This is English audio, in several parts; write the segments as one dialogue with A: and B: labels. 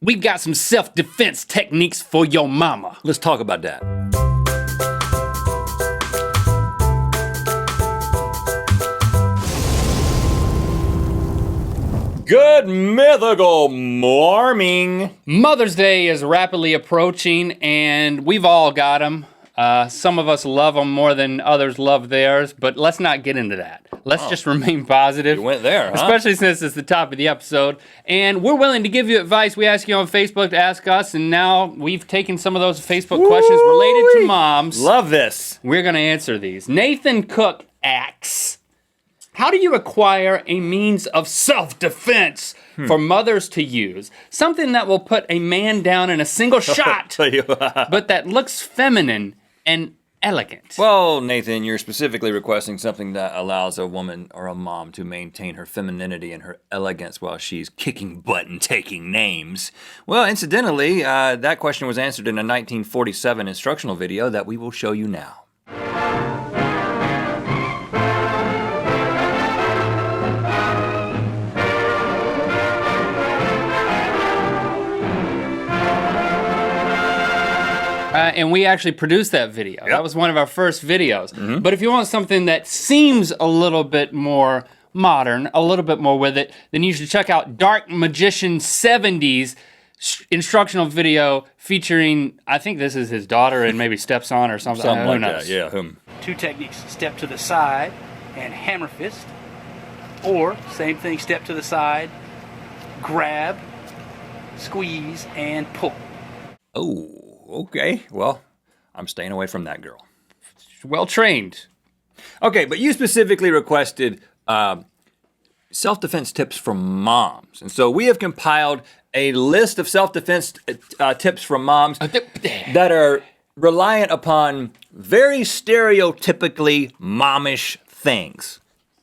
A: we got some self-defense techniques for your mama.
B: Let's talk about that. Good mythical morning.
A: Mother's Day is rapidly approaching, and we've all got them. Some of us love them more than others love theirs, but let's not get into that. Let's just remain positive.
B: You went there, huh?
A: Especially since it's the top of the episode. And we're willing to give you advice. We ask you on Facebook to ask us, and now we've taken some of those Facebook questions related to moms.
B: Love this.
A: We're gonna answer these. Nathan Cook asks, how do you acquire a means of self-defense for mothers to use? Something that will put a man down in a single shot, but that looks feminine and elegant.
B: Well, Nathan, you're specifically requesting something that allows a woman or a mom to maintain her femininity and her elegance while she's kicking butt and taking names. Well, incidentally, that question was answered in a 1947 instructional video that we will show you now.
A: And we actually produced that video. Yep. That was one of our first videos. Mm-hmm. But if you want something that seems a little bit more modern, a little bit more with it, then you should check out Dark Magician 70s instructional video featuring, I think this is his daughter and maybe stepson or something.
B: Something
A: Who
B: like
A: knows?
B: that, yeah.
C: Two techniques, step to the side and hammer fist. Or, same thing, step to the side, grab, squeeze, and pull.
B: Oh. Okay, well, I'm staying away from that girl.
A: Well trained.
B: Okay, but you specifically requested self-defense tips from moms. And so we have compiled a list of self-defense tips from moms that are reliant upon very stereotypically momish things.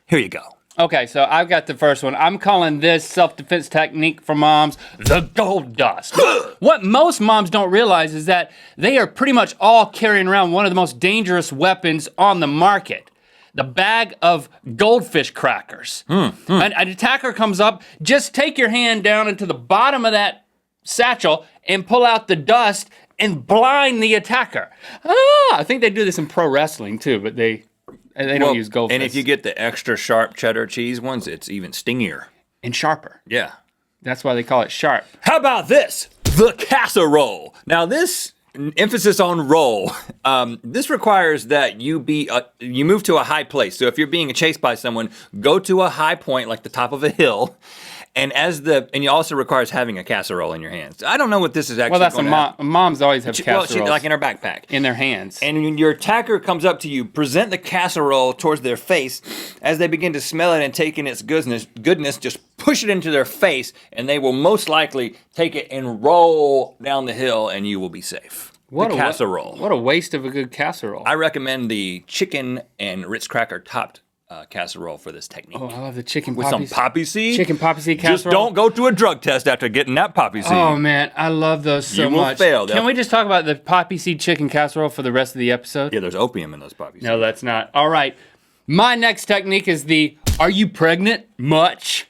B: Here you go.
A: Okay, so I've got the first one. I'm calling this self-defense technique for moms the gold dust. What most moms don't realize is that they are pretty much all carrying around one of the most dangerous weapons on the market. The bag of goldfish crackers. An attacker comes up, just take your hand down into the bottom of that satchel and pull out the dust and blind the attacker. I think they do this in pro wrestling too, but they don't use goldfish.
B: And if you get the extra sharp cheddar cheese ones, it's even stingier.
A: And sharper.
B: Yeah.
A: That's why they call it sharp.
B: How about this? The casserole. Now this, emphasis on roll, this requires that you move to a high place. So if you're being chased by someone, go to a high point like the top of a hill. And it also requires having a casserole in your hands. I don't know what this is actually.
A: Well, that's moms always have casseroles.
B: Like in her backpack.
A: In their hands.
B: And when your attacker comes up to you, present the casserole towards their face. As they begin to smell it and take in its goodness, just push it into their face, and they will most likely take it and roll down the hill, and you will be safe. The casserole.
A: What a waste of a good casserole.
B: I recommend the chicken and Ritz cracker topped casserole for this technique.
A: Oh, I love the chicken
B: with some poppy seed.
A: Chicken poppy seed casserole.
B: Just don't go to a drug test after getting that poppy seed.
A: Oh man, I love those so much.
B: You will fail.
A: Can we just talk about the poppy seed chicken casserole for the rest of the episode?
B: Yeah, there's opium in those poppy seeds.
A: No, that's not. All right. My next technique is the are you pregnant much?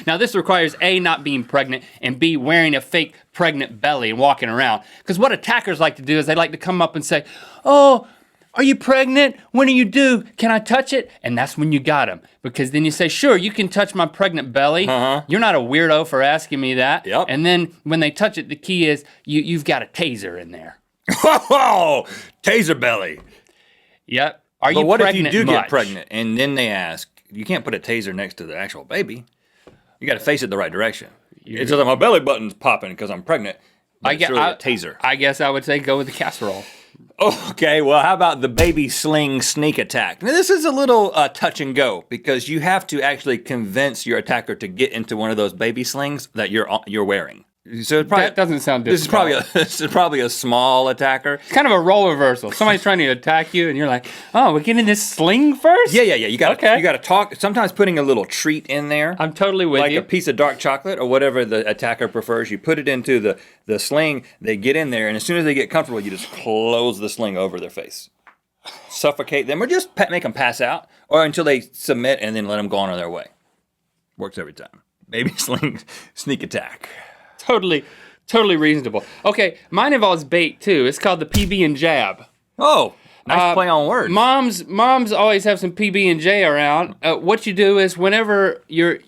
A: Now this requires A, not being pregnant, and B, wearing a fake pregnant belly and walking around. Because what attackers like to do is they like to come up and say, oh, are you pregnant? When are you due? Can I touch it? And that's when you got them. Because then you say, sure, you can touch my pregnant belly. Uh-huh. You're not a weirdo for asking me that.
B: Yep.
A: And then when they touch it, the key is you've got a taser in there.
B: Oh, taser belly.
A: Yep. Are you
B: pregnant? But what if you do
A: much?
B: get pregnant and then they ask, you can't put a taser next to the actual baby. You got to face it the right direction. It's just like my belly button's popping because I'm pregnant. It's really a taser.
A: I guess I would say go with the casserole.
B: Okay, well, how about the baby sling sneak attack? Now, this is a little touch and go because you have to actually convince your attacker to get into one of those baby slings that you're wearing. So
A: that doesn't sound difficult.
B: This is probably a small attacker.
A: It's kind of a role reversal. Somebody's trying to attack you, and you're like, "Oh, we're getting this sling first."
B: Yeah. You got to talk. Sometimes putting a little treat in there.
A: I'm totally with you.
B: Like a piece of dark chocolate or whatever the attacker prefers. You put it into the sling. They get in there, and as soon as they get comfortable, you just close the sling over their face, suffocate them, or just make them pass out, or until they submit, and then let them go on their way. Works every time. Baby sling sneak attack.
A: totally reasonable. Okay, mine involves bait too. It's called the PB and jab.
B: Oh, nice play on words.
A: Moms always have some PB and J around. What you do is whenever you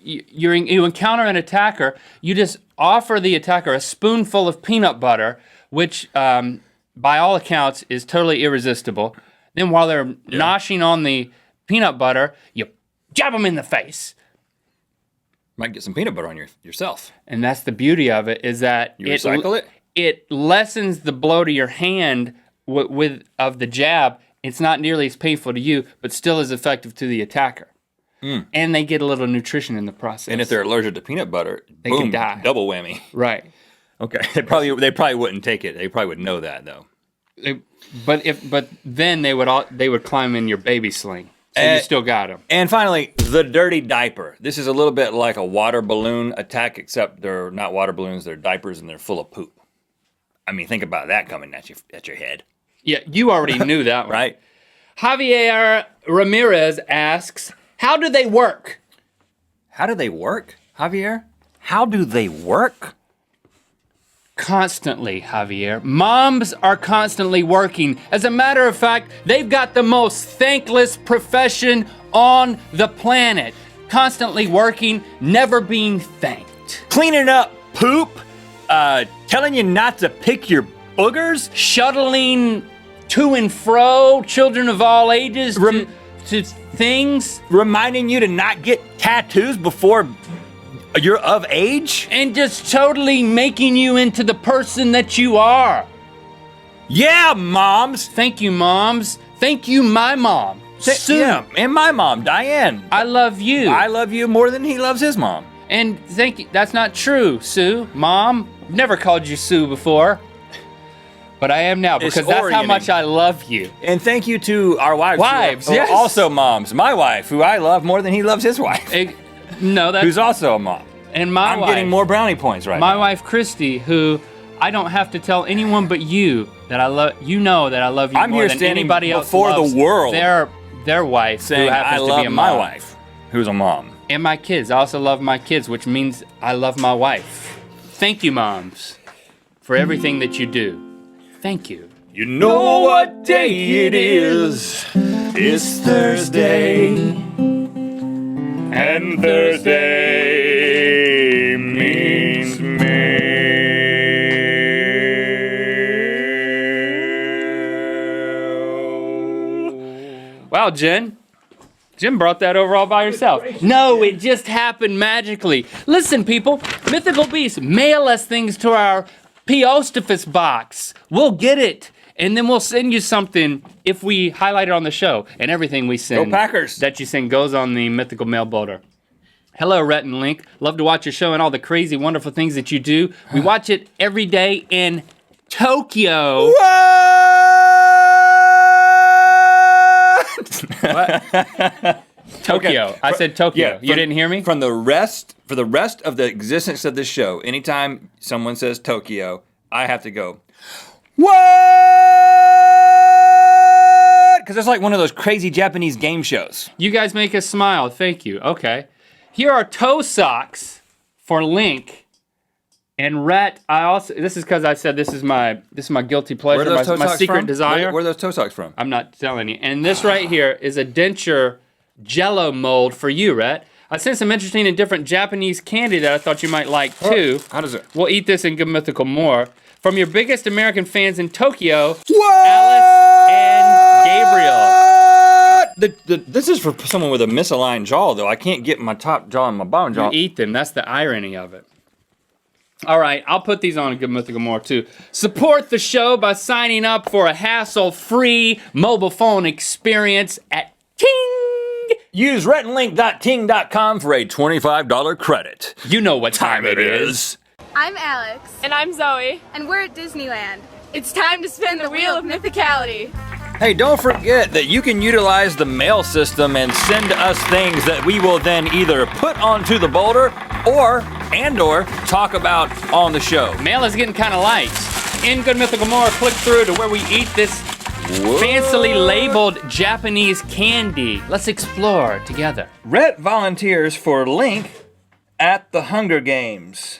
A: encounter an attacker, you just offer the attacker a spoonful of peanut butter, which by all accounts is totally irresistible. Then while they're noshing on the peanut butter, you jab them in the face.
B: Might get some peanut butter on yourself.
A: And that's the beauty of it, is that
B: you recycle it.
A: It lessens the blow to your hand of the jab. It's not nearly as painful to you, but still as effective to the attacker. And they get a little nutrition in the process.
B: And if they're allergic to peanut butter,
A: they
B: boom,
A: can die.
B: Double whammy.
A: Right.
B: Okay. They probably wouldn't take it. They probably would know that though.
A: But then they would climb in your baby sling. So you still got them.
B: And finally, the dirty diaper. This is a little bit like a water balloon attack, except they're not water balloons, they're diapers and they're full of poop. I mean, think about that coming at your head.
A: Yeah, you already knew that one.
B: Right?
A: Javier Ramirez asks, how do they work?
B: How do they work, Javier? How do they work?
A: Constantly, Javier. Moms are constantly working. As a matter of fact, they've got the most thankless profession on the planet. Constantly working, never being thanked.
B: Cleaning up poop, telling you not to pick your boogers,
A: Shuttling to and fro, children of all ages to things.
B: reminding you to not get tattoos before you're of age.
A: And just totally making you into the person that you are.
B: Yeah, moms.
A: Thank you, moms. Thank you, my mom. Sue.
B: Yeah, and my mom, Diane.
A: I love you.
B: I love you more than he loves his mom.
A: And thank you. That's not true, Sue. Mom, I've never called you Sue before. But I am now because that's how much I love you.
B: And thank you to our wives.
A: Wives, yes.
B: Also moms. My wife, who I love more than he loves his wife.
A: No, that's...
B: Who's also a mom.
A: And my
B: I'm
A: wife.
B: getting more brownie points right
A: my
B: now.
A: wife, Christy, who I don't have to tell anyone but you that I love. You know that I love you
B: I'm
A: more
B: here
A: than
B: standing
A: anybody else
B: before
A: loves
B: the world.
A: Their wife,
B: saying
A: who happens
B: I
A: to
B: love
A: be a
B: my
A: mom.
B: wife, who's a mom.
A: And my kids. I also love my kids, which means I love my wife. Thank you, moms, for everything that you do. Thank you.
B: You know what day it is? It's Thursday. And Thursday means me.
A: Wow, Jen. Jen brought that over all by herself. No, it just happened magically. Listen, people, Mythical Beasts, mail us things to our P.O.Stufus box. We'll get it. And then we'll send you something if we highlight it on the show. And everything we send
B: Go Packers.
A: that you send goes on the Mythical Mail Builder. Hello, Rhett and Link. Love to watch your show and all the crazy, wonderful things that you do. We watch it every day in Tokyo.
B: What?
A: Tokyo.
B: Okay.
A: I said Tokyo.
B: Yeah,
A: You didn't hear me?
B: For the rest of the existence of this show, anytime someone says Tokyo, I have to go, what? Because it's like one of those crazy Japanese game shows.
A: You guys make us smile. Thank you. Okay. Here are toe socks for Link and Rhett. This is because I said this is my guilty pleasure,
B: Where are those toe
A: my
B: socks
A: secret
B: from?
A: desire.
B: Where are those toe socks from?
A: I'm not telling you. And this right here is a denture Jello mold for you, Rhett. I sent some interesting and different Japanese candy that I thought you might like too.
B: How does it?
A: We'll eat this in Good Mythical More. From your biggest American fans in Tokyo,
B: What?
A: Alice and Gabriel.
B: This is for someone with a misaligned jaw, though. I can't get my top jaw and my bottom jaw.
A: You eat them. That's the irony of it. All right, I'll put these on a Good Mythical More too. Support the show by signing up for a hassle-free mobile phone experience at TING.
B: Use RhettandLink.ting.com for a $25 credit.
A: You know what time it is.
D: I'm Alex.
E: And I'm Zoe.
D: And we're at Disneyland.
E: It's time to spin the wheel of mythicality.
B: Hey, don't forget that you can utilize the mail system and send us things that we will then either put onto the boulder or talk about on the show.
A: Mail is getting kind of light. In Good Mythical More, click through to where we eat this fancily labeled Japanese candy. Let's explore together.
B: Rhett volunteers for Link at the Hunger Games.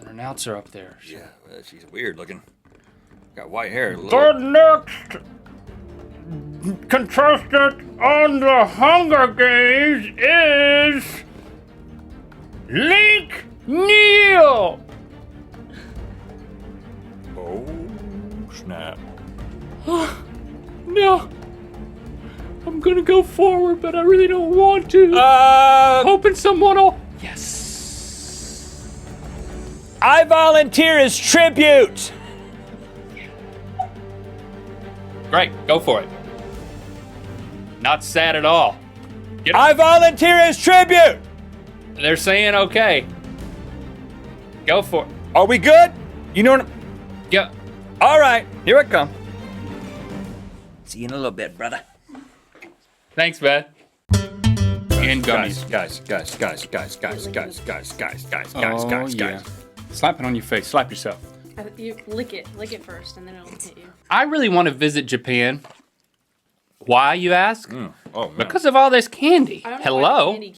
A: an announcer up there.
B: Yeah, she's weird looking. Got white hair.
A: The next contestant on the Hunger Games is Link Neal.
B: Oh, snap.
A: No. I'm gonna go forward, but I really don't want to. Hoping someone will. Yes.
B: I volunteer as tribute.
A: Great, go for it. Not sad at all.
B: I volunteer as tribute.
A: They're saying okay. Go for it.
B: Are we good? You know what?
A: Yeah.
B: All right, here I come. See you in a little bit, brother.
A: Thanks, man. And gummies.
B: Guys.
A: Slap it on your face. Slap yourself.
E: You lick it first, and then it'll hit you.
A: I really want to visit Japan. Why, you ask?
B: Oh, man.
A: Because of all this candy.
E: I don't know why
A: Hello.
E: candy